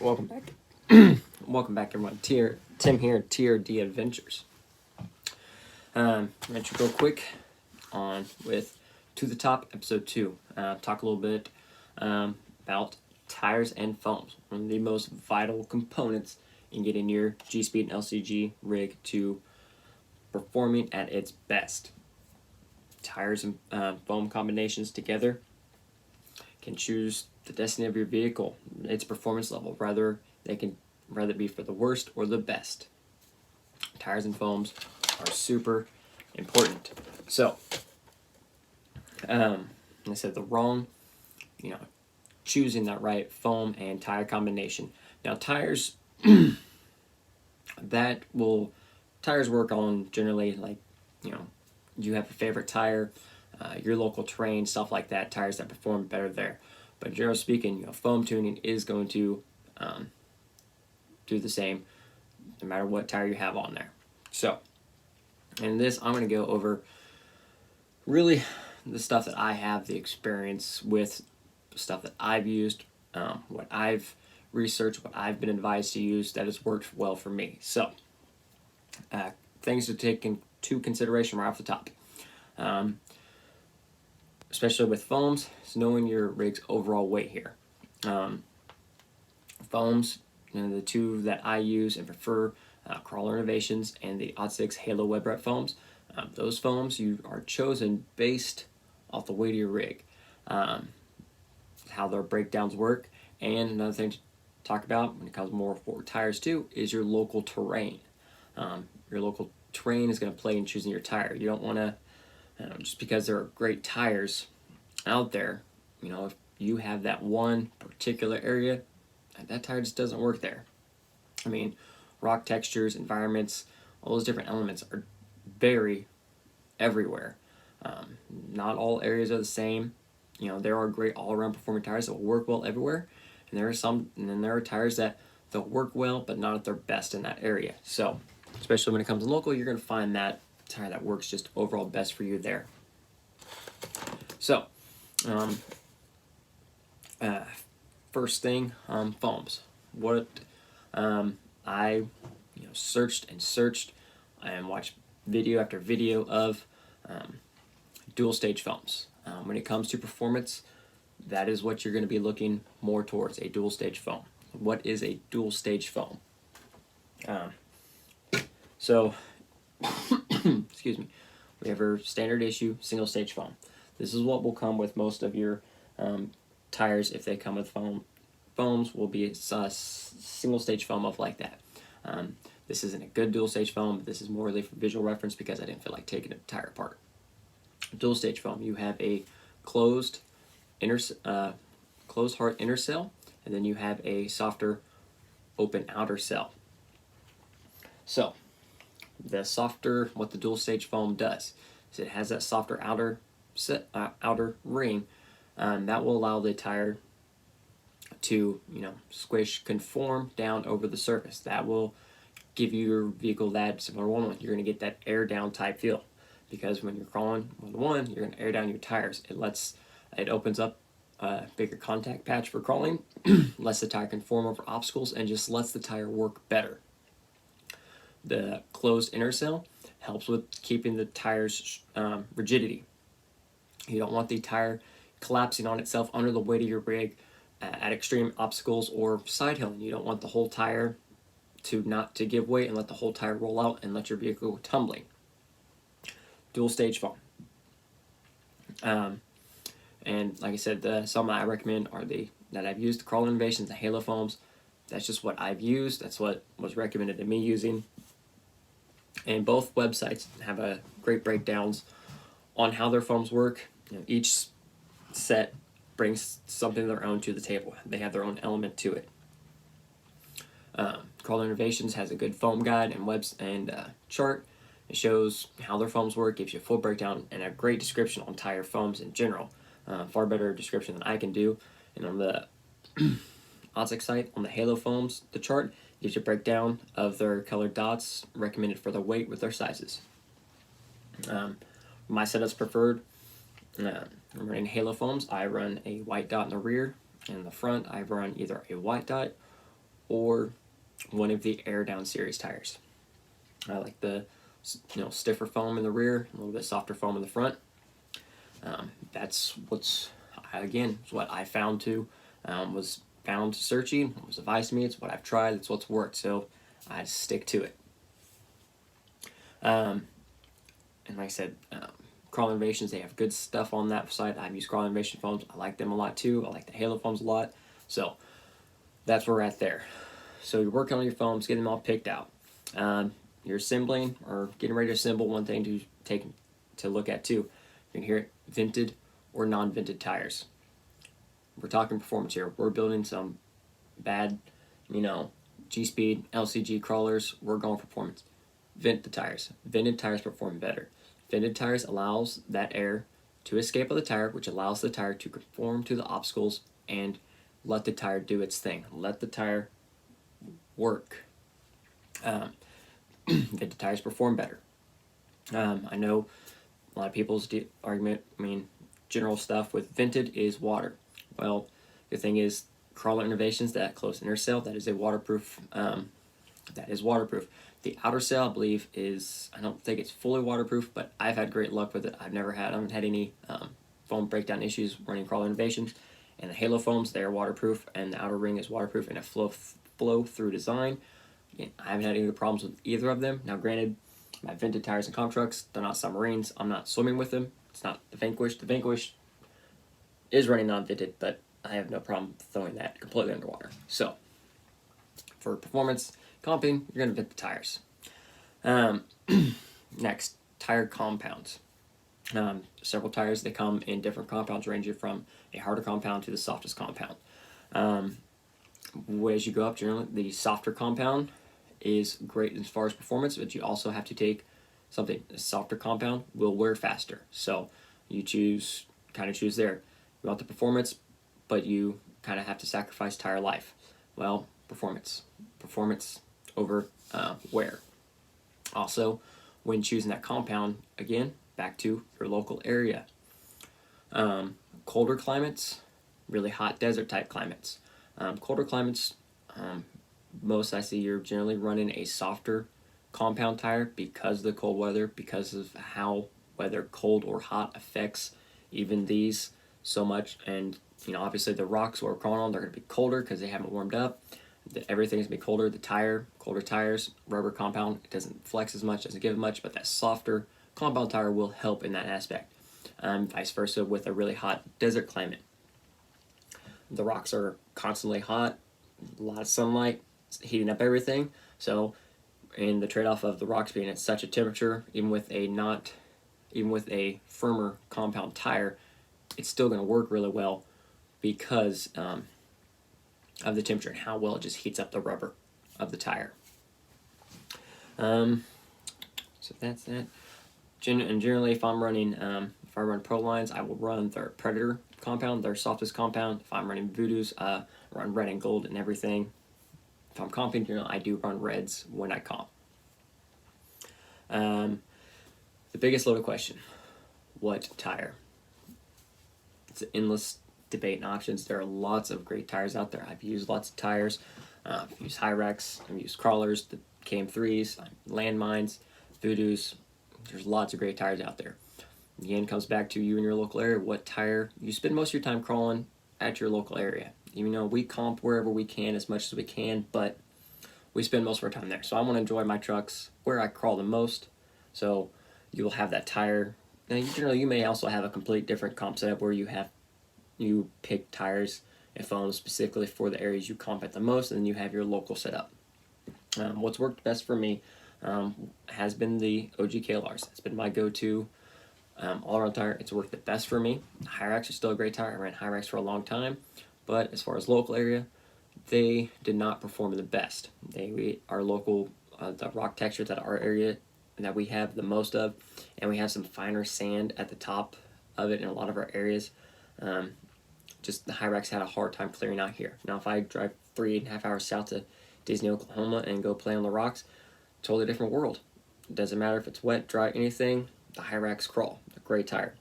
Welcome back. Welcome back, everyone. Tim here, TRD Adventures. I'm going to go quick on with To the Top, Episode 2. Talk a little bit about tires and foams, one of the most vital components in getting your G-Speed and LCG rig to performing at its best. Tires and foam combinations together can choose the destiny of your vehicle, its performance level. Rather it be for the worst or the best. Tires and foams are super important. So, like I said, choosing that right foam and tire combination. Now, tires work on generally like, you have a favorite tire, your local terrain, stuff like that. Tires that perform better there. But generally speaking, foam tuning is going to do the same no matter what tire you have on there. So, in this, I'm going to go over really the stuff that I have the experience with, stuff that I've used, what I've researched, what I've been advised to use that has worked well for me. So, things to take into consideration right off the top. Especially with foams, is knowing your rig's overall weight here. Foams, the two that I use and prefer, Crawler Innovations and the Odd6 Halo Web Rep foams. Those foams you are chosen based off the weight of your rig, how their breakdowns work, and another thing to talk about when it comes more for tires too is your local terrain. Your local terrain is going to play in choosing your tire. You don't want to just because there are great tires out there, if you have that one particular area, that tire just doesn't work there. I mean, rock textures, environments, all those different elements are vary everywhere. Not all areas are the same. There are great all-around performing tires that will work well everywhere, and then there are tires that they'll work well, but not at their best in that area. So, especially when it comes to local, you're going to find that tire that works just overall best for you there. So, first thing, foams. What I searched and watched video after video of dual stage foams. When it comes to performance, that is what you're going to be looking more towards, a dual stage foam. What is a dual stage foam? So, excuse me, we have our standard issue single stage foam. This is what will come with most of your tires if they come with foam. Foams will be a single stage foam of like that. This isn't a good dual stage foam, but this is more really for visual reference because I didn't feel like taking a tire apart. Dual stage foam, you have a closed heart inner cell, and then you have a softer open outer cell. So, what the dual stage foam does is it has that softer outer ring that will allow the tire to squish, conform down over the surface. That will give your vehicle that similar one. You're going to get that air down type feel because when you're crawling one, you're going to air down your tires. It opens up a bigger contact patch for crawling, lets the tire conform over obstacles, and just lets the tire work better. The closed inner cell helps with keeping the tire's rigidity. You don't want the tire collapsing on itself under the weight of your rig at extreme obstacles or side hilling. You don't want the whole tire to give weight and let the whole tire roll out and let your vehicle go tumbling. Dual stage foam. And like I said, some I recommend are that I've used, the Crawler Innovations, the Halo foams. That's just what I've used. That's what was recommended to me using. And both websites have a great breakdowns on how their foams work. Each set brings something of their own to the table. They have their own element to it. Crawler Innovations has a good foam guide and chart. It shows how their foams work, gives you a full breakdown, and a great description on tire foams in general. Far better description than I can do. And on the Odd6 site, on the Halo foams, the chart gives you a breakdown of their colored dots recommended for their weight with their sizes. My setup's preferred. I'm running Halo foams. I run a white dot in the rear, and in the front I run either a white dot or one of the Air Down series tires. I like the stiffer foam in the rear, a little bit softer foam in the front. That's what I found was found searching, what was advised to me, it's what I've tried, it's what's worked, so I stick to it. And like I said, Crawl Innovations, they have good stuff on that side. I've used Crawl Innovation foams. I like them a lot too. I like the Halo foams a lot. So that's where we're at there. So you're working on your foams, getting them all picked out. You're assembling or getting ready to assemble. One thing to take to look at too. You can hear it, vented or non-vented tires. We're talking performance here. We're building some bad, G-Speed, LCG crawlers. We're going for performance. Vent the tires. Vented tires perform better. Vented tires allows that air to escape of the tire, which allows the tire to conform to the obstacles and let the tire do its thing. Let the tire work. Vented tires perform better. I know a lot of people's argument, general stuff with vented is water. Well, the thing is, Crawler Innovations, that close inner cell, that is waterproof. The outer cell, I believe, I don't think it's fully waterproof, but I've had great luck with it. I haven't had any foam breakdown issues running Crawler Innovations. And the Halo foams, they're waterproof, and the outer ring is waterproof, and a flow through design. Again, I haven't had any problems with either of them. Now, granted, my vented tires and comp trucks, they're not submarines. I'm not swimming with them. It's not the Vanquish. The Vanquish is running non-vented, but I have no problem throwing that completely underwater. So, for performance comping, you're going to vent the tires. Next, tire compounds. Several tires, they come in different compounds, ranging from a harder compound to the softest compound. As you go up, generally, the softer compound is great as far as performance, but you also have to take something. A softer compound will wear faster. So you choose there. You want the performance, but you kind of have to sacrifice tire life. Well, performance over wear. Also, when choosing that compound, again, back to your local area. Colder climates, really hot desert type climates. Colder climates, most I see you're generally running a softer compound tire because of the cold weather, because of how whether cold or hot affects even these so much. And obviously the rocks we're crawling on, they're going to be colder because they haven't warmed up. Everything's going to be colder. Colder tires, rubber compound, it doesn't flex as much, doesn't give much, but that softer compound tire will help in that aspect. Vice versa with a really hot desert climate. The rocks are constantly hot, a lot of sunlight, heating up everything. So, in the trade-off of the rocks being at such a temperature, even with a firmer compound tire, it's still going to work really well because of the temperature and how well it just heats up the rubber of the tire. So that's that. And generally, if I run Pro Lines, I will run their Predator compound, their softest compound. If I'm running Voodoos, I run red and gold and everything. If I'm comping, I do run reds when I comp. The biggest loaded question: what tire? It's an endless debate and options. There are lots of great tires out there. I've used lots of tires. I've used Hyrax, I've used crawlers, the KM3s, landmines, Voodoos. There's lots of great tires out there. Again, it comes back to you in your local area. What tire? You spend most of your time crawling at your local area. We comp wherever we can as much as we can, but we spend most of our time there. So I want to enjoy my trucks where I crawl the most. So you'll have that tire. Now, you may also have a complete different comp setup where you pick tires and foams specifically for the areas you comp at the most, and then you have your local setup. What's worked best for me has been the OG KLRs. It's been my go-to all-around tire. It's worked the best for me. Hyrax is still a great tire. I ran Hyrax for a long time, but as far as local area, they did not perform the best. Our local, the rock texture that our area that we have the most of, and we have some finer sand at the top of it in a lot of our areas. Just the Hyrax had a hard time clearing out here. Now, if I drive 3.5 hours south to Disney, Oklahoma, and go play on the rocks, totally different world. It doesn't matter if it's wet, dry, anything. The Hyrax crawl, a great tire.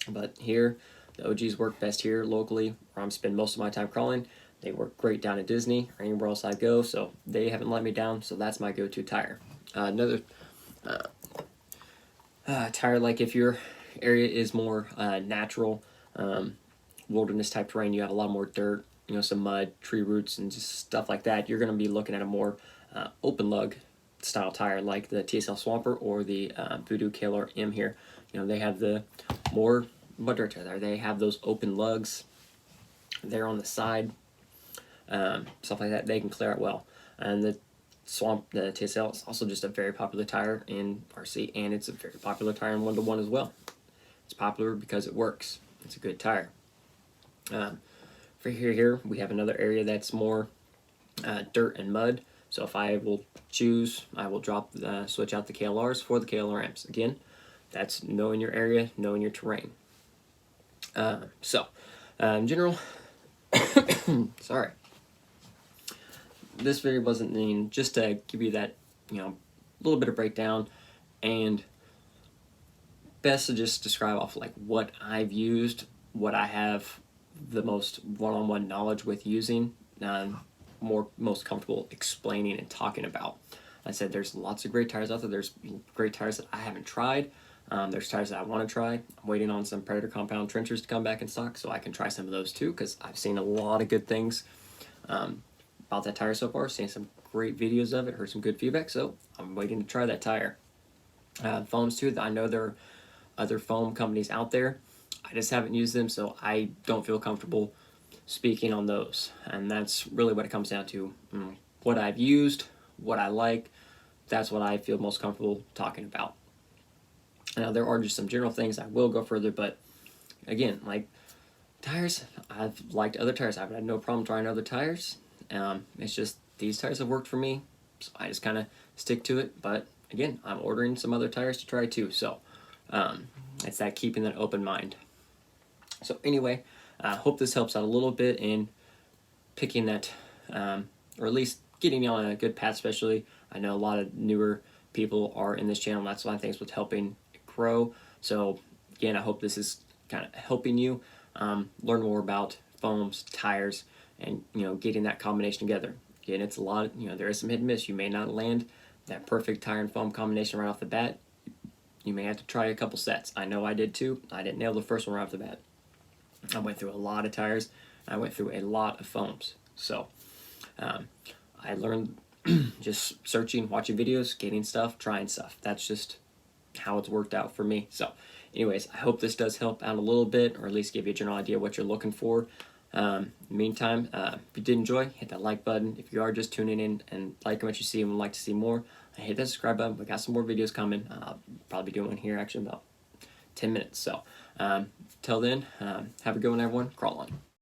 But here, the OGs work best here locally, where I'm spending most of my time crawling. They work great down at Disney or anywhere else I go, so they haven't let me down, so that's my go-to tire. Another tire, like if your area is more natural, wilderness type terrain, you have a lot more dirt, some mud, tree roots, and just stuff like that, you're going to be looking at a more open lug style tire like the TSL Swamper or the Voodoo KLR M here. They have the more mud dirt tire. They have those open lugs there on the side, stuff like that. They can clear out well. And the TSL is also just a very popular tire in RC, and it's a very popular tire in 1-to-1 as well. It's popular because it works. It's a good tire. For here we have another area that's more dirt and mud. So if I will choose, I will switch out the KLRs for the KLRMs. Again, that's knowing your area, knowing your terrain. In general, sorry. This video wasn't just to give you that, little bit of breakdown, and best to just describe off like what I've used, what I have the most one-on-one knowledge with using, most comfortable explaining and talking about. I said there's lots of great tires out there. There's great tires that I haven't tried. There's tires that I want to try. I'm waiting on some Predator compound trenchers to come back in stock so I can try some of those too, because I've seen a lot of good things about that tire so far. Seen some great videos of it, heard some good feedback, so I'm waiting to try that tire. Foams too, I know there are other foam companies out there. I just haven't used them, so I don't feel comfortable speaking on those. And that's really what it comes down to. What I've used, what I like, that's what I feel most comfortable talking about. Now, there are just some general things I will go further, but again, like tires, I've liked other tires. I've had no problem trying other tires. It's just these tires have worked for me, so I just kind of stick to it. But again, I'm ordering some other tires to try too, so it's that keeping that open mind. So anyway, I hope this helps out a little bit in picking that, or at least getting you on a good path. Especially, I know a lot of newer people are in this channel, and that's one of the things with helping it grow. So again, I hope this is kind of helping you learn more about foams, tires, and getting that combination together. Again, it's a lot. There is some hit and miss. You may not land that perfect tire and foam combination right off the bat. You may have to try a couple sets. I know I did too. I didn't nail the first one right off the bat. I went through a lot of tires. I went through a lot of foams. So I learned just searching, watching videos, getting stuff, trying stuff. That's just how it's worked out for me. So anyways, I hope this does help out a little bit, or at least give you a general idea what you're looking for. Meantime, if you did enjoy, hit that like button. If you are just tuning in and liking what you see and would like to see more, hit that subscribe button. We got some more videos coming. I'll probably be doing one here actually in about 10 minutes. So till then, have a good one, everyone. Crawl on.